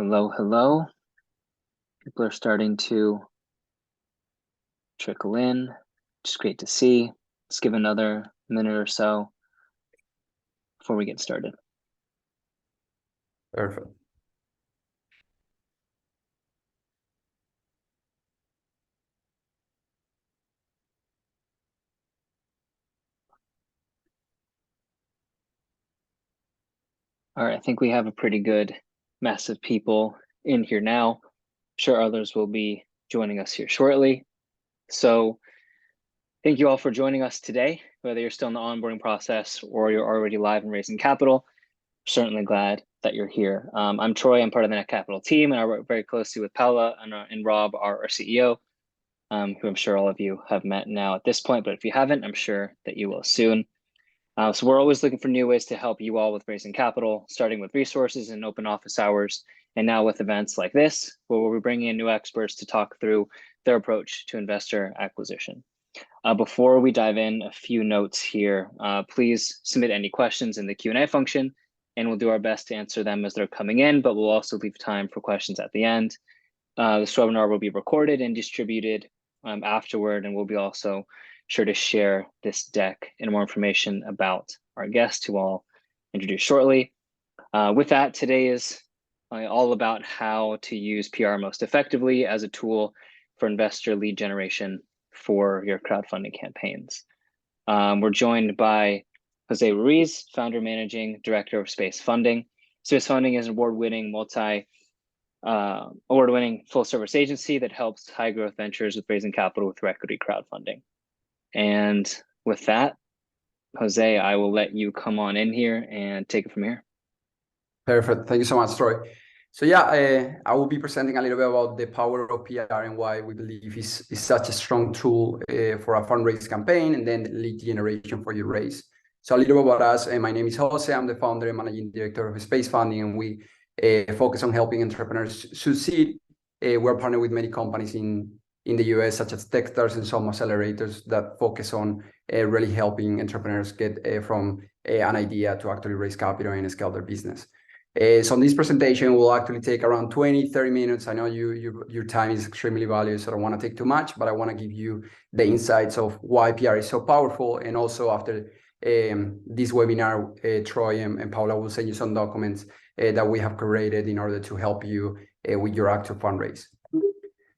Hello, hello. People are starting to trickle in. Just great to see. Let's give another minute or so before we get started. Perfect. All right, I think we have a pretty good mess of people in here now. I'm sure others will be joining us here shortly. So thank you all for joining us today, whether you're still in the onboarding process or you're already live and raising capital. Certainly glad that you're here. I'm Troy, I'm part of the Net Capital team, and I work very closely with Paula and Rob, our CEO, who I'm sure all of you have met now at this point, but if you haven't, I'm sure that you will soon. So we're always looking for new ways to help you all with raising capital, starting with resources and open office hours, and now with events like this, where we'll be bringing in new experts to talk through their approach to investor acquisition. Before we dive in, a few notes here. Please submit any questions in the Q&A function, and we'll do our best to answer them as they're coming in, but we'll also leave time for questions at the end. This webinar will be recorded and distributed afterward, and we'll be also sure to share this deck and more information about our guest, who I'll introduce shortly. With that, today is all about how to use PR most effectively as a tool for investor lead generation for your crowdfunding campaigns. We're joined by Jose Ruiz, founder, managing director of Space Funding. Space Funding is an award-winning full service agency that helps high growth ventures with raising capital through equity crowdfunding. And with that, Jose, I will let you come on in here and take it from here. Perfect. Thank you so much, Troy. So yeah, I will be presenting a little bit about the power of PR and why we believe is such a strong tool for a fundraise campaign and then lead generation for your raise. So a little bit about us. My name is Jose. I'm the founder and managing director of Space Funding, and we focus on helping entrepreneurs succeed. We're partnered with many companies in the US, such as Techstars and some accelerators that focus on really helping entrepreneurs get from an idea to actually raise capital and scale their business. So in this presentation will actually take around 20-30 minutes. I know your time is extremely valuable, so I don't want to take too much, but I want to give you the insights of why PR is so powerful. And also after this webinar, Troy and Paula will send you some documents that we have created in order to help you with your actual fundraise.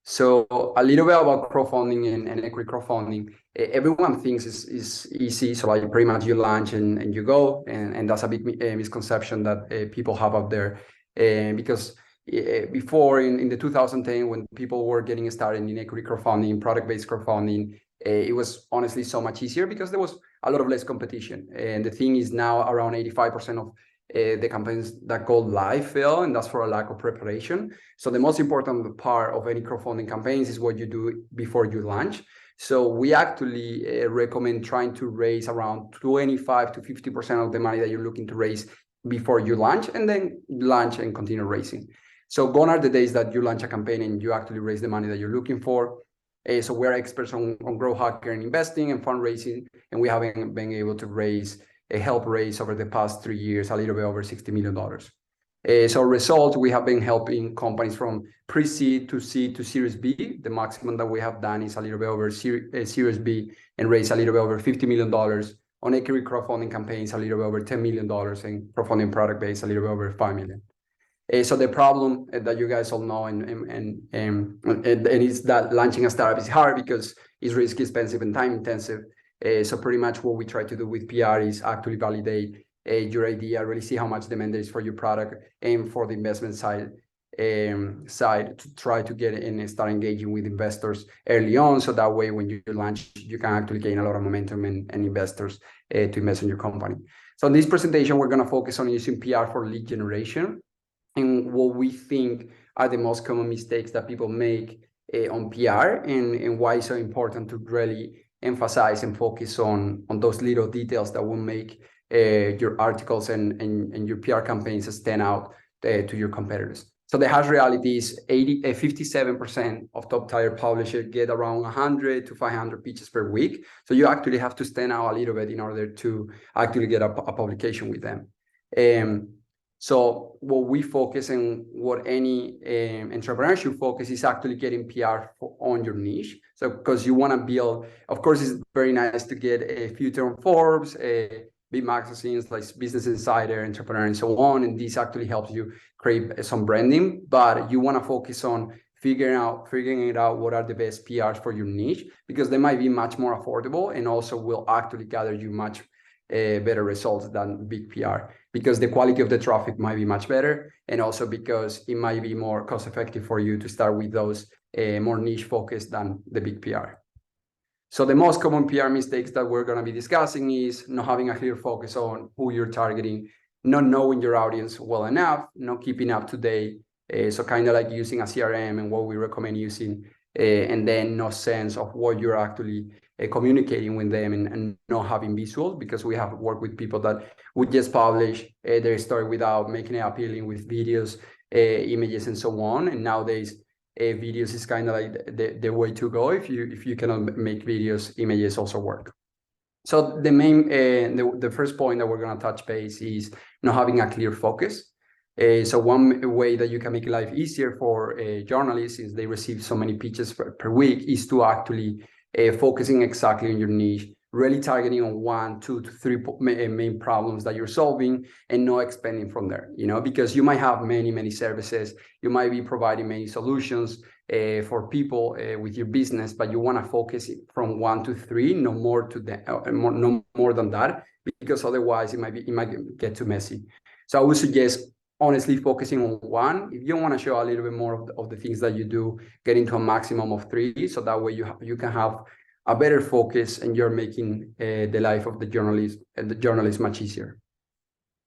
So a little bit about crowdfunding and equity crowdfunding. Everyone thinks is easy. So like pretty much you launch and you go, and that's a big misconception that people have out there. Because before in the 2010, when people were getting started in equity crowdfunding, product-based crowdfunding, it was honestly so much easier because there was a lot of less competition. And the thing is now around 85% of the campaigns that go live fail, and that's for a lack of preparation. So the most important part of any crowdfunding campaigns is what you do before you launch. So we actually recommend trying to raise around 25 to 50% of the money that you're looking to raise before you launch, and then launch and continue raising. So gone are the days that you launch a campaign and you actually raise the money that you're looking for. So we're experts on growth hacker and investing and fundraising, and we haven't been able to help raise over the past 3 years a little bit over $60 million. So result, we have been helping companies from pre-seed to seed to Series B. The maximum that we have done is a little bit over Series B and raise a little bit over $50 million on equity crowdfunding campaigns, a little bit over $10 million, and crowdfunding product base a little bit over $5 million. So the problem that you guys all know and is that launching a startup is hard because it's risky, expensive, and time intensive. So pretty much what we try to do with PR is actually validate your idea, really see how much demand there is for your product, and for the investment side to try to get in and start engaging with investors early on. So that way, when you launch, you can actually gain a lot of momentum and investors to invest in your company. So in this presentation, we're going to focus on using PR for lead generation and what we think are the most common mistakes that people make on PR and why it's so important to really emphasize and focus on those little details that will make your articles and your PR campaigns stand out to your competitors. So the harsh reality is 57% of top tier publishers get around 100 to 500 pitches per week. So you actually have to stand out a little bit in order to actually get a publication with them. So what we focus and what any entrepreneur should focus is actually getting PR on your niche. So because you want to build, of course, it's very nice to get a feature on Forbes, big magazines like Business Insider, Entrepreneur, and so on. And this actually helps you create some branding, but you want to focus on figuring it out what are the best PRs for your niche, because they might be much more affordable and also will actually gather you much better results than big PR, because the quality of the traffic might be much better, and also because it might be more cost effective for you to start with those more niche focused than the big PR. So the most common PR mistakes that we're going to be discussing is not having a clear focus on who you're targeting, not knowing your audience well enough, not keeping up to date. So kind of like using a CRM and what we recommend using, and then no sense of what you're actually communicating with them, and not having visuals, because we have worked with people that would just publish their story without making it appealing with videos, images, and so on. And nowadays, videos is kind of like the way to go. If you cannot make videos, images also work. So the main the first point that we're going to touch base is not having a clear focus. So one way that you can make life easier for journalists, since they receive so many pitches per week, is to actually focusing exactly on your niche, really targeting on 1, 2 to 3 main problems that you're solving, and not expanding from there, because you might have many services, you might be providing many solutions for people with your business, but you want to focus from 1 to 3, no more than that, because otherwise it might get too messy. So I would suggest honestly focusing on 1. If you want to show a little bit more of the things that you do, get into a maximum of 3, so that way you can have a better focus, and you're making the life of the journalist much easier.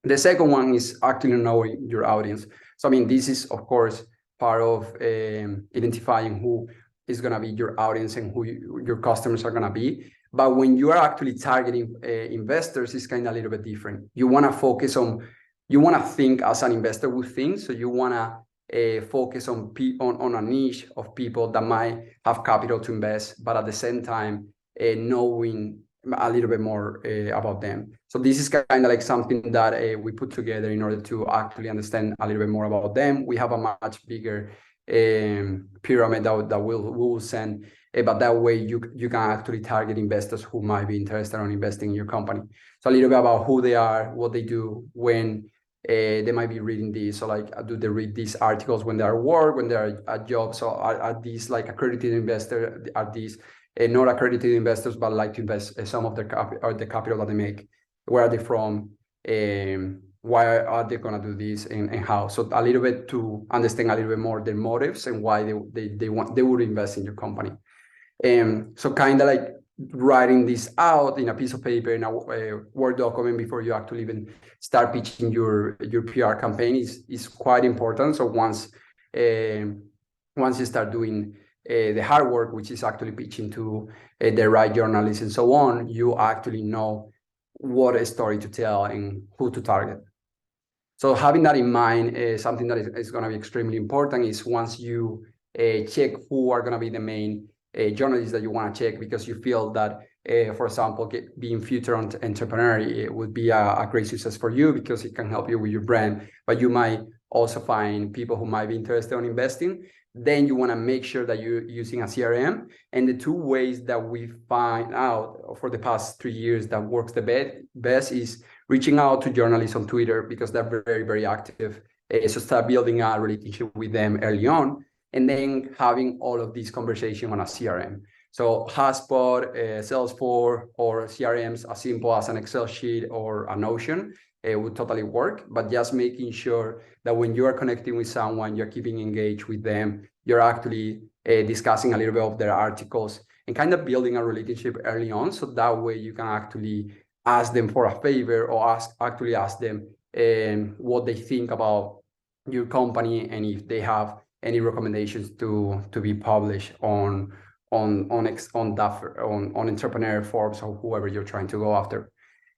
The second one is actually knowing your audience. So I mean, this is of course part of identifying who is going to be your audience and who your customers are going to be. But when you are actually targeting investors, it's kind of a little bit different. You want to you want to think as an investor would think. So you want to focus on a niche of people that might have capital to invest, but at the same time knowing a little bit more about them. So this is kind of like something that we put together in order to actually understand a little bit more about them. We have a much bigger pyramid that we will send, but that way you can actually target investors who might be interested in investing in your company. So a little bit about who they are, what they do, when they might be reading this. So like, do they read these articles when they're at work, when they're at jobs? So are these like accredited investors? Are these not accredited investors, but like to invest some of their the capital that they make? Where are they from? Why are they going to do this, and how? So a little bit to understand a little bit more their motives and why they would invest in your company. So kind of like writing this out in a piece of paper, in a Word document, before you actually even start pitching your PR campaign is quite important. So once you start doing the hard work, which is actually pitching to the right journalists and so on, you actually know what a story to tell and who to target. So having that in mind, something that is going to be extremely important is once you check who are going to be the main journalists that you want to check, because you feel that, for example, being featured on Entrepreneur, it would be a great success for you because it can help you with your brand, but you might also find people who might be interested in investing. Then you want to make sure that you're using a CRM. And the 2 ways that we find out for the past 3 years that works the best is reaching out to journalists on Twitter, because they're very, very active. So start building a relationship with them early on, and then having all of these conversations on a CRM. So HubSpot, Salesforce, or CRMs as simple as an Excel sheet or a Notion would totally work. But just making sure that when you are connecting with someone, you're keeping engaged with them, you're actually discussing a little bit of their articles, and kind of building a relationship early on. So that way you can actually ask them for a favor, or ask them what they think about your company, and if they have any recommendations to be published on Entrepreneur, Forbes, or whoever you're trying to go after.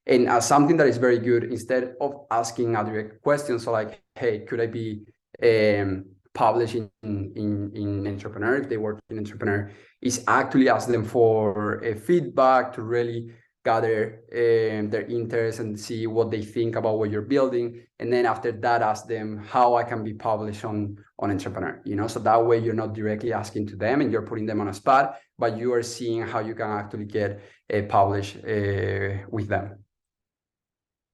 And something that is very good, instead of asking a direct question, so like, hey, could I be published in Entrepreneur, if they work in Entrepreneur, is actually ask them for feedback, to really gather their interest and see what they think about what you're building. And then after that, ask them how I can be published on Entrepreneur, so that way you're not directly asking to them and you're putting them on a spot, but you are seeing how you can actually get published with them.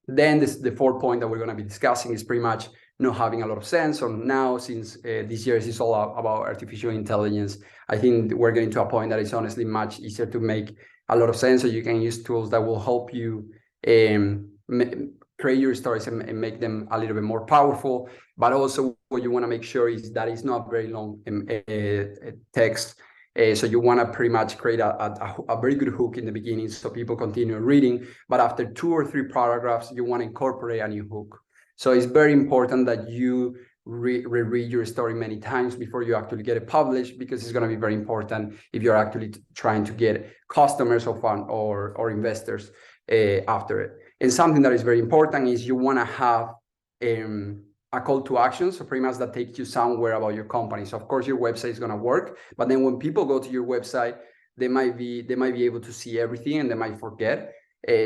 Then the fourth point that we're going to be discussing is pretty much not having a lot of sense. So now, since this year is all about artificial intelligence, I think we're getting to a point that it's honestly much easier to make a lot of sense. So you can use tools that will help you create your stories and make them a little bit more powerful. But also what you want to make sure is that it's not very long text. So you want to pretty much create a very good hook in the beginning so people continue reading. But after 2 or 3 paragraphs, you want to incorporate a new hook. So it's very important that you reread your story many times before you actually get it published, because it's going to be very important if you're actually trying to get customers or investors after it. And something that is very important is you want to have a call to action, so pretty much that takes you somewhere about your company. So of course your website is going to work, but then when people go to your website, they might be able to see everything and they might forget.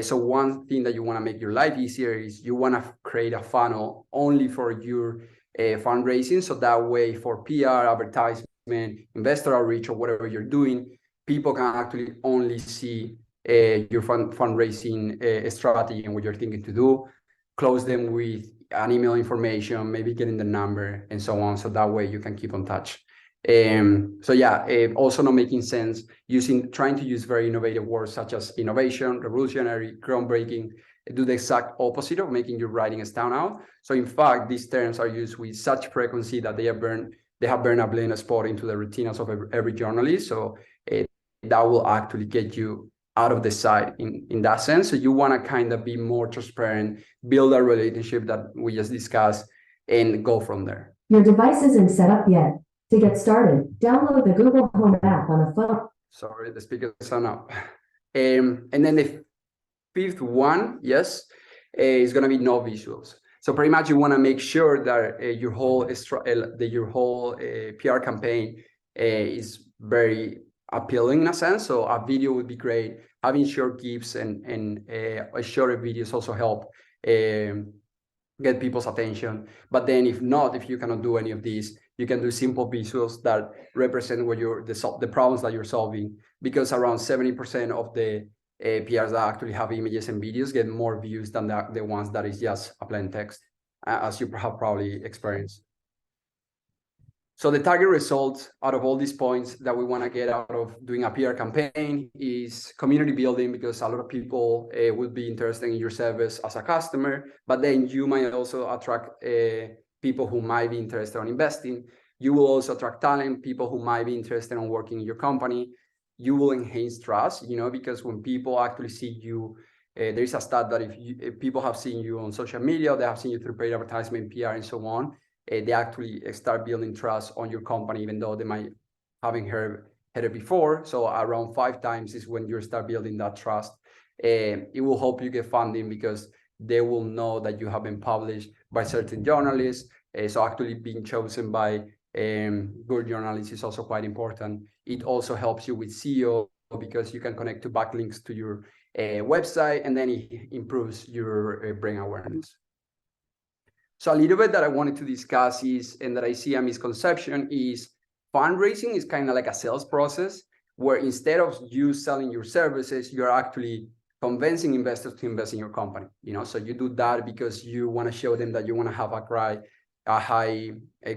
So one thing that you want to make your life easier is you want to create a funnel only for your fundraising. So that way for PR, advertisement, investor outreach, or whatever you're doing, people can actually only see your fundraising strategy and what you're thinking to do. Close them with an email information, maybe getting the number and so on. So that way you can keep in touch. So yeah, also not making sense, trying to use very innovative words such as innovation, revolutionary, groundbreaking, do the exact opposite of making your writing stand out. So in fact, these terms are used with such frequency that they have burned a blind spot into the retinas of every journalist. So that will actually get you out of the site in that sense. So you want to kind of be more transparent, build a relationship that we just discussed, and go from there. Your device isn't set up yet. To get started, download the Google Home app on a phone. Sorry, the speakers are up. And then the fifth one, yes, is going to be no visuals. So pretty much you want to make sure that your whole PR campaign is very appealing in a sense. So a video would be great. Having short GIFs and shorter videos also help get people's attention. But then if you cannot do any of these, you can do simple visuals that represent what the problems that you're solving, because around 70% of the PRs that actually have images and videos get more views than the ones that is just a plain text, as you have probably experienced. So the target results out of all these points that we want to get out of doing a PR campaign is community building, because a lot of people will be interested in your service as a customer, but then you might also attract people who might be interested in investing. You will also attract talent, people who might be interested in working in your company. You will enhance trust, because when people actually see you, there is a stat that if people have seen you on social media, they have seen you through paid advertisement, PR, and so on, they actually start building trust on your company, even though they might haven't heard it before. So around 5 times is when you start building that trust. It will help you get funding because they will know that you have been published by certain journalists. So actually being chosen by good journalists is also quite important. It also helps you with SEO because you can connect to backlinks to your website, and then it improves your brand awareness. So a little bit that I wanted to discuss and that I see a misconception is fundraising is kind of like a sales process where instead of you selling your services, you're actually convincing investors to invest in your company. So you do that because you want to show them that you want to have a high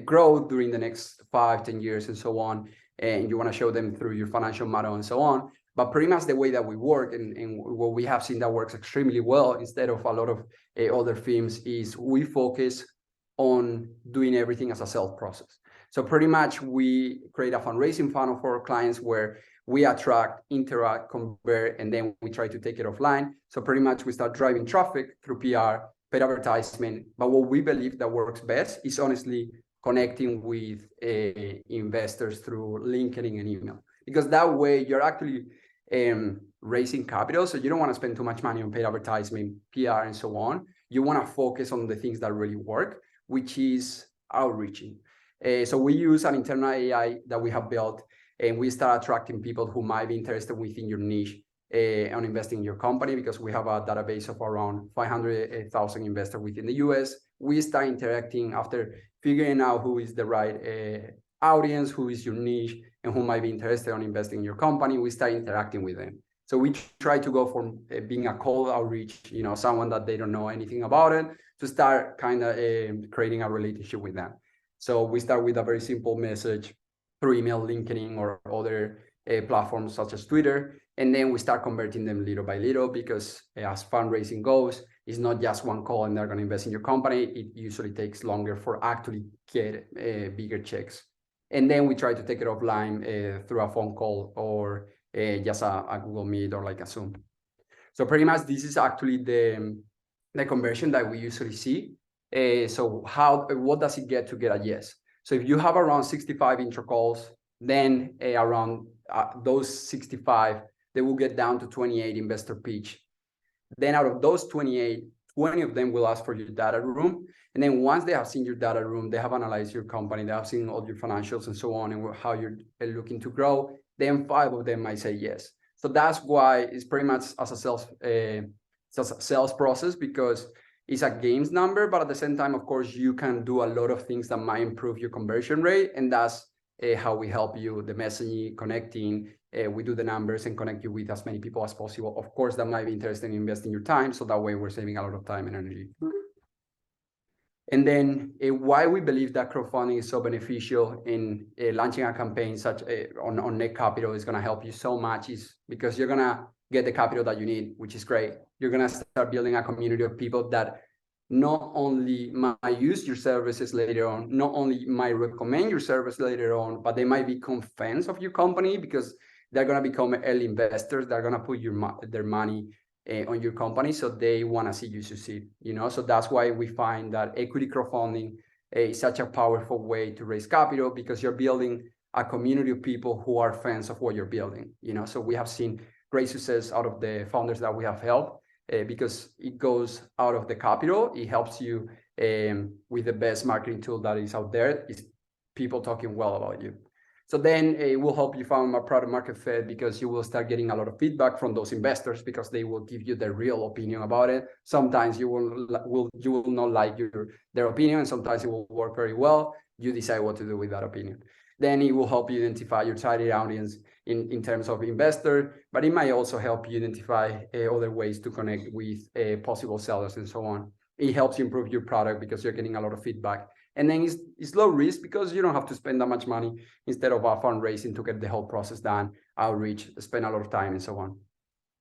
growth during the next 5-10 years and so on. And you want to show them through your financial model and so on. But pretty much the way that we work and what we have seen that works extremely well instead of a lot of other firms is we focus on doing everything as a sales process. So pretty much we create a fundraising funnel for our clients where we attract, interact, convert, and then we try to take it offline. So pretty much we start driving traffic through PR, paid advertisement. But what we believe that works best is honestly connecting with investors through LinkedIn and email, because that way you're actually raising capital. So you don't want to spend too much money on paid advertisement, PR, and so on. You want to focus on the things that really work, which is outreaching. So we use an internal AI that we have built, and we start attracting people who might be interested within your niche on investing in your company, because we have a database of around 500,000 investors within the US. We start interacting after figuring out who is the right audience, who is your niche, and who might be interested in investing in your company. We start interacting with them. So we try to go from being a cold outreach, someone that they don't know anything about it, to start kind of creating a relationship with them. So we start with a very simple message through email, LinkedIn, or other platforms such as Twitter. And then we start converting them little by little, because as fundraising goes, it's not just one call and they're going to invest in your company. It usually takes longer for actually get bigger checks. And then we try to take it offline through a phone call or just a Google Meet or like a Zoom. So pretty much this is actually the conversion that we usually see. So what does it get to get a yes? So if you have around 65 intro calls, then around those 65, they will get down to 28 investor pitch. Then out of those 28, 20 of them will ask for your data room. And then once they have seen your data room, they have analyzed your company, they have seen all your financials and so on, and how you're looking to grow, then 5 of them might say yes. So that's why it's pretty much as a sales process, because it's a games number, but at the same time, of course, you can do a lot of things that might improve your conversion rate. And that's how we help you, the messaging, connecting. We do the numbers and connect you with as many people as possible. Of course, that might be interested in investing your time. So that way we're saving a lot of time and energy. And then why we believe that crowdfunding is so beneficial in launching a campaign such on Net Capital is going to help you so much, is because you're going to get the capital that you need, which is great. You're going to start building a community of people that not only might use your services later on, not only might recommend your service later on, but they might become fans of your company, because they're going to become early investors. They're going to put their money on your company, so they want to see you succeed. So that's why we find that equity crowdfunding is such a powerful way to raise capital, because you're building a community of people who are fans of what you're building. So we have seen great success out of the founders that we have helped, because it goes out of the capital. It helps you with the best marketing tool that is out there, is people talking well about you. So then it will help you find a product market fit, because you will start getting a lot of feedback from those investors, because they will give you their real opinion about it. Sometimes you will not like their opinion, and sometimes it will work very well. You decide what to do with that opinion. Then it will help you identify your target audience in terms of investor, but it might also help you identify other ways to connect with possible sellers and so on. It helps you improve your product, because you're getting a lot of feedback. And then it's low risk, because you don't have to spend that much money, instead of fundraising to get the whole process done, outreach, spend a lot of time and so on.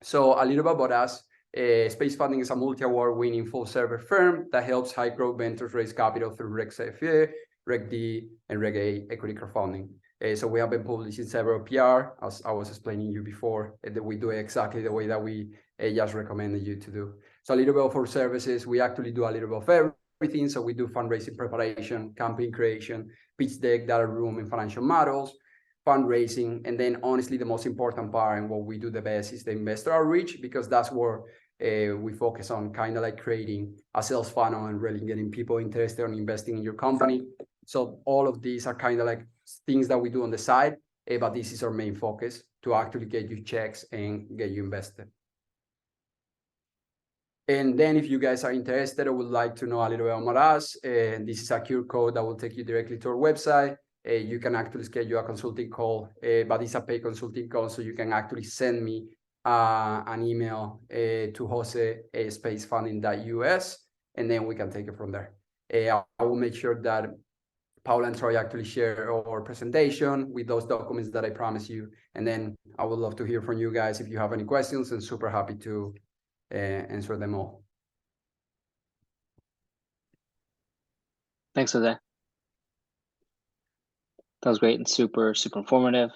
So a little bit about us. Space Funding is a multi-award winning full-service firm that helps high-growth ventures raise capital through Reg-CF, Reg-D, and Reg-A equity crowdfunding. So we have been publishing several PR, as I was explaining you before, that we do it exactly the way that we just recommended you to do. So a little bit of our services, we actually do a little bit of everything. So we do fundraising preparation, campaign creation, pitch deck, data room, and financial models, fundraising. And then honestly, the most important part and what we do the best is the investor outreach, because that's where we focus on kind of like creating a sales funnel and really getting people interested in investing in your company. So all of these are kind of like things that we do on the side, but this is our main focus, to actually get you checks and get you invested. And then if you guys are interested or would like to know a little bit about us, this is a QR code that will take you directly to our website. You can actually schedule a consulting call, but it's a paid consulting call, so you can actually send me an email to jose@spacefunding.us, and then we can take it from there. I will make sure that Paula and Troy actually share our presentation with those documents that I promised you. And then I would love to hear from you guys if you have any questions, and super happy to answer them all. Thanks, Jose. That was great and super informative.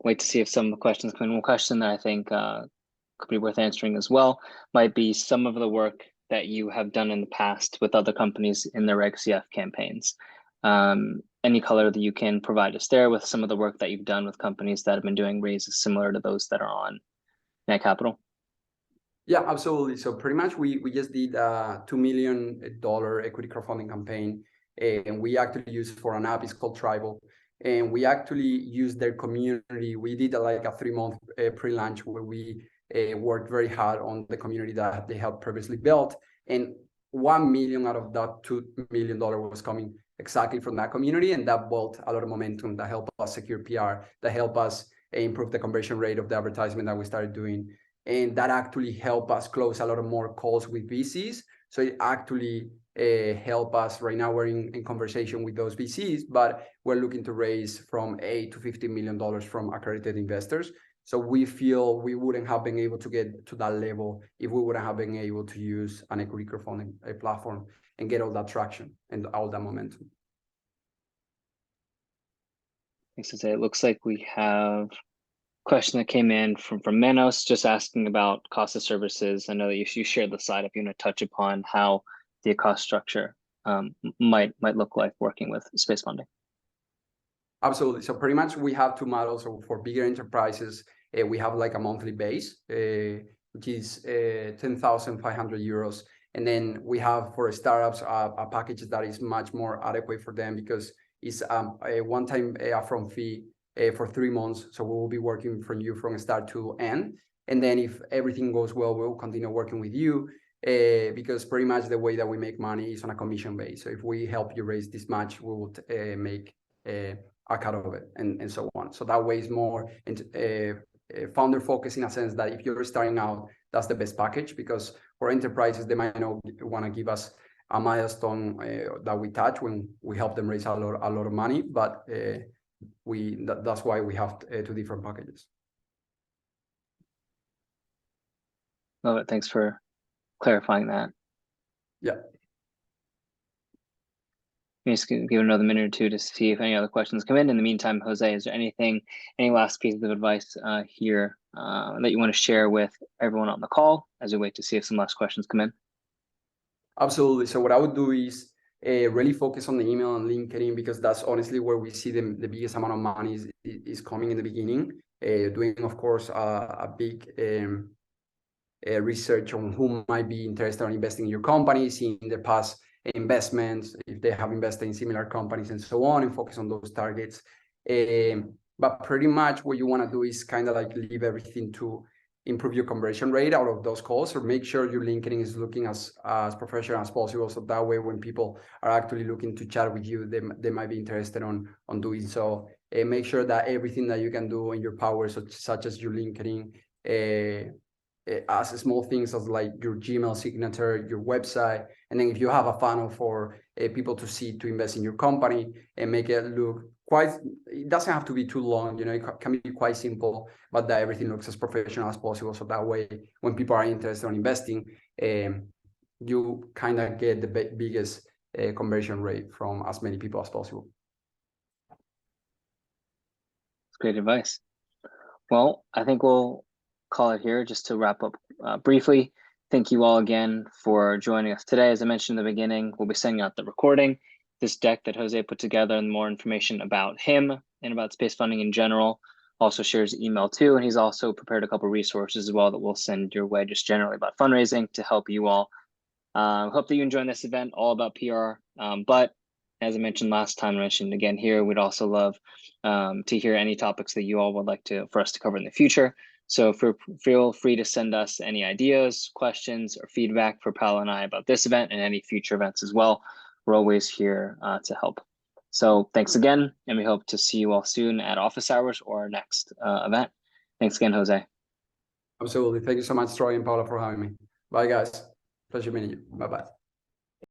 Wait to see if some of the questions come in. One question that I think could be worth answering as well might be some of the work that you have done in the past with other companies in the Reg-CF campaigns. Any color that you can provide us there with some of the work that you've done with companies that have been doing raises similar to those that are on Net Capital? Yeah, absolutely. So pretty much we just did a $2 million equity crowdfunding campaign, and we actually used for an app. It's called Tribal. and we actually used their community. We did like a 3-month pre-launch where we worked very hard on the community that they had previously built, and 1 million out of that $2 million was coming exactly from that community, and that built a lot of momentum that helped us secure PR, that helped us improve the conversion rate of the advertisement that we started doing, and that actually helped us close a lot of more calls with VCs. So it actually help us. Right now we're in conversation with those VCs, but we're looking to raise from $8 to $15 million from accredited investors. So we feel we wouldn't have been able to get to that level if we wouldn't have been able to use an equity crowdfunding platform and get all that traction and all that momentum. Thanks, Jose. It looks like we have a question that came in from Manos, just asking about cost of services. I know that you shared the slide. If you want to touch upon how the cost structure might look like working with space funding. Absolutely. So pretty much we have two models. So for bigger enterprises, we have like a monthly base, which is 10,500 euros. And then we have for startups a package that is much more adequate for them because it's a one-time upfront fee for 3 months. So we will be working from you from start to end. And then if everything goes well, we'll continue working with you because pretty much the way that we make money is on a commission base. So if we help you raise this much, we will make a cut of it and so on. So that way is more founder focus in a sense that if you're starting out, that's the best package, because for enterprises, they might not want to give us a milestone that we touch when we help them raise a lot of money, but that's why we have 2 different packages. Love it. Thanks for clarifying that. Yeah. Just give another minute or two to see if any other questions come in. In the meantime, Jose, is there any last pieces of advice here that you want to share with everyone on the call as we wait to see if some last questions come in? Absolutely. So what I would do is really focus on the email and LinkedIn, because that's honestly where we see the biggest amount of money is coming in the beginning. Doing, of course, a big research on who might be interested in investing in your company, seeing their past investments, if they have invested in similar companies and so on, and focus on those targets. But pretty much what you want to do is kind of like leave everything to improve your conversion rate out of those calls, or make sure your LinkedIn is looking as professional as possible. So that way, when people are actually looking to chat with you, they might be interested on doing so. Make sure that everything that you can do in your power, such as your LinkedIn, as small things as like your Gmail signature, your website, and then if you have a funnel for people to see to invest in your company, and make it look it doesn't have to be too long, you know, it can be quite simple, but that everything looks as professional as possible. So that way, when people are interested in investing, you kind of get the biggest conversion rate from as many people as possible. That's great advice. Well, I think we'll call it here just to wrap up briefly. Thank you all again for joining us today. As I mentioned in the beginning, we'll be sending out the recording, this deck that Jose put together, and more information about him and about space funding in general. Also shares email too, and he's also prepared a couple of resources as well that we'll send your way just generally about fundraising to help you all. Hope that you enjoy this event, all about PR. But as I mentioned last time, I mentioned again here, we'd also love to hear any topics that you all would like for us to cover in the future. So feel free to send us any ideas, questions, or feedback for Paolo and I about this event and any future events as well. We're always here to help. So thanks again, and we hope to see you all soon at office hours or our next event. Thanks again, Jose. Absolutely. Thank you so much, Troy and Paula, for having me. Bye, guys. Pleasure meeting you. Bye-bye.